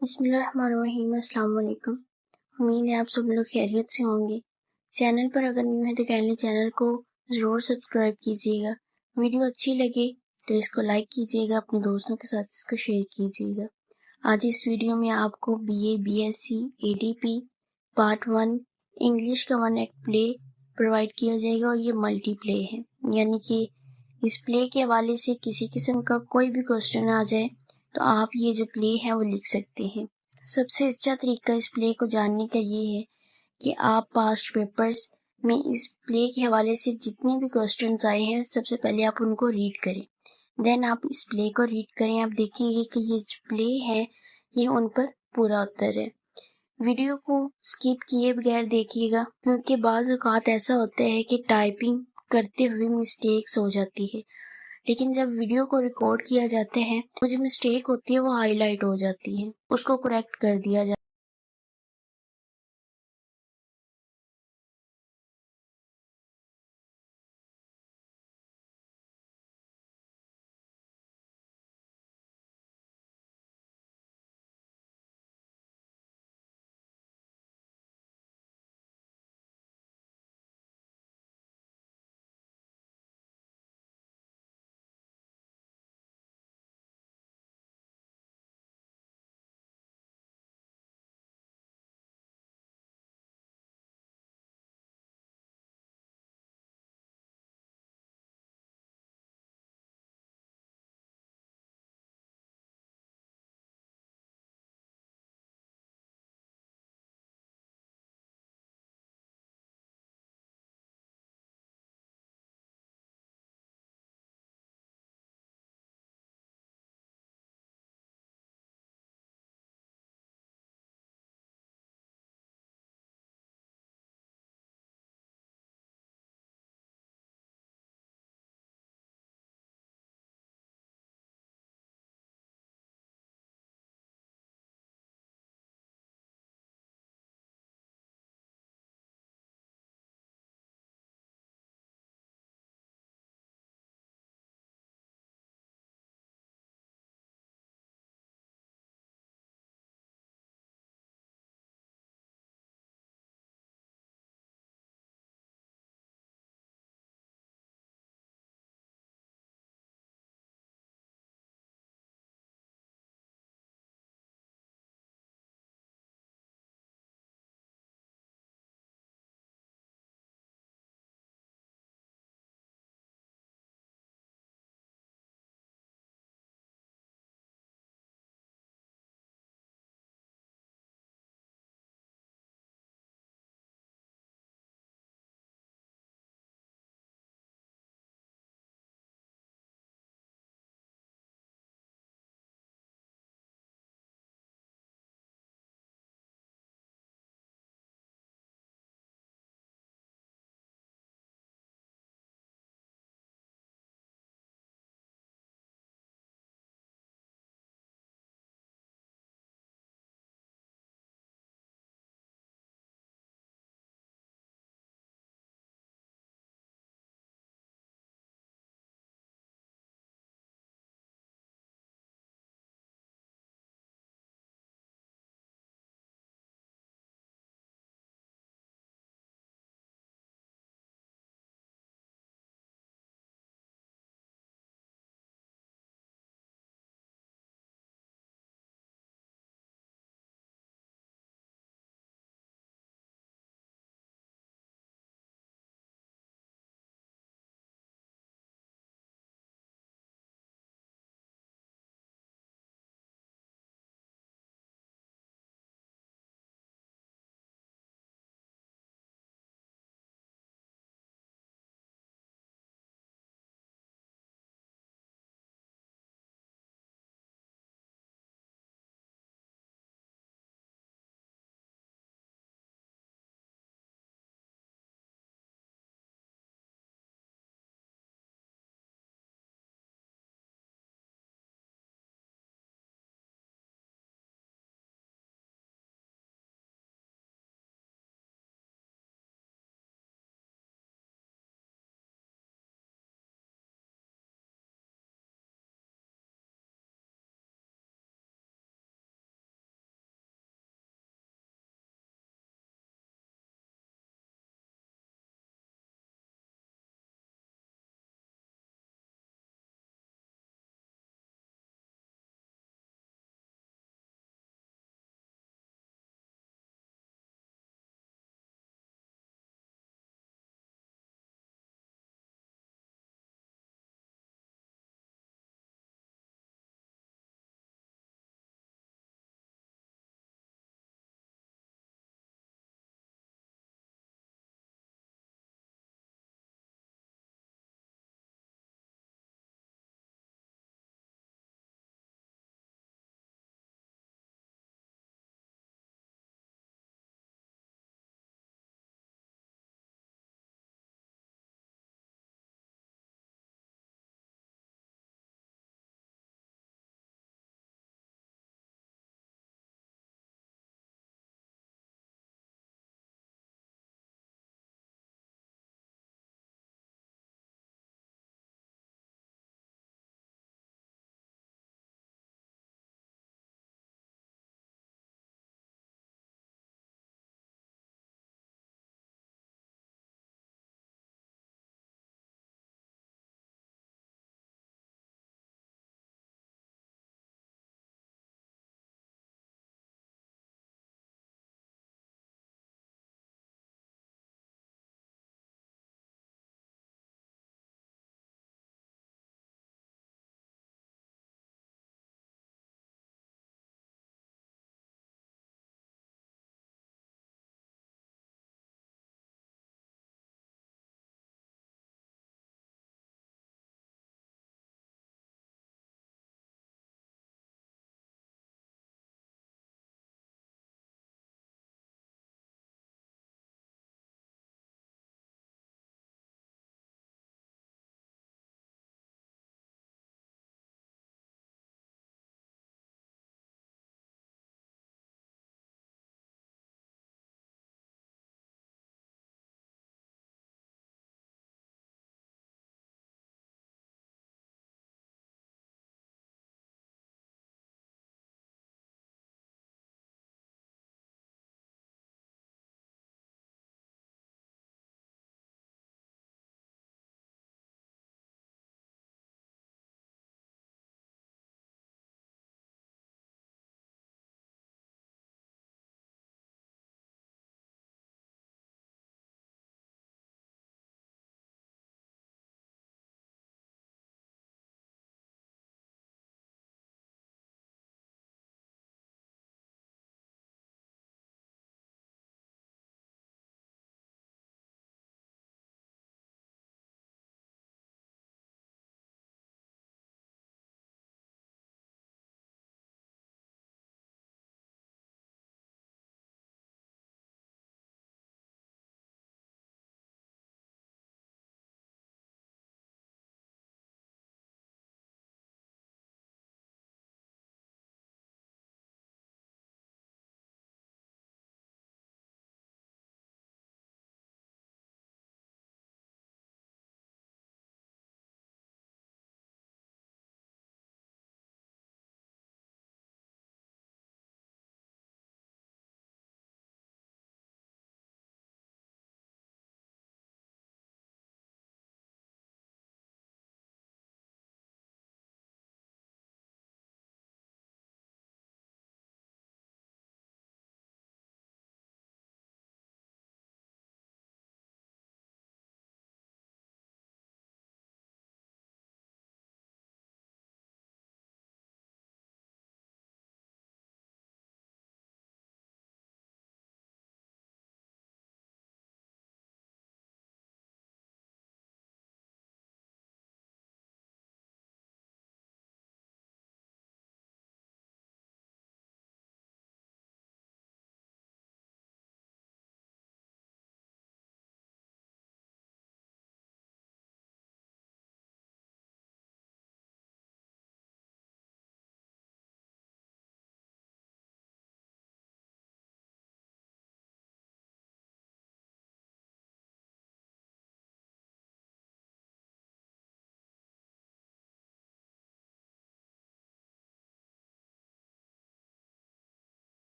बिस्मिल्लाहिर्रहमानिर्रहीम। अस्सलाम वालेकुम। उम्मीद है आप सब लोग खैरियत से होंगे। चैनल पर अगर न्यू है तो काइंडली चैनल को ज़रूर सब्सक्राइब कीजिएगा। वीडियो अच्छी लगे तो इसको लाइक कीजिएगा, अपने दोस्तों के साथ इसको शेयर कीजिएगा। आज इस वीडियो में आपको BA BSc ADP part 1 English का 1 एक्ट प्ले प्रोवाइड किया जाएगा और ये मल्टी प्ले है, यानी कि इस प्ले के हवाले से किसी किस्म का कोई भी क्वेश्चन आ जाए तो आप ये जो प्ले है वो लिख सकते हैं। सबसे अच्छा तरीका इस प्ले को जानने का ये है कि आप पास्ट पेपर्स में इस प्ले के हवाले से जितने भी क्वेश्चंस आए हैं सबसे पहले आप उनको रीड करें। देन आप इस प्ले को रीड करें, आप देखेंगे कि ये जो प्ले है ये उन पर पूरा उत्तर है। वीडियो को स्किप किए बगैर देखिएगा, क्योंकि बाज़ औक़ात ऐसा होता है कि टाइपिंग करते हुए मिस्टेक्स हो जाती है, लेकिन जब वीडियो को रिकॉर्ड किया जाता है वो जो मिस्टेक होती है वो हाईलाइट हो जाती है, उसको करेक्ट कर दिया जाता है।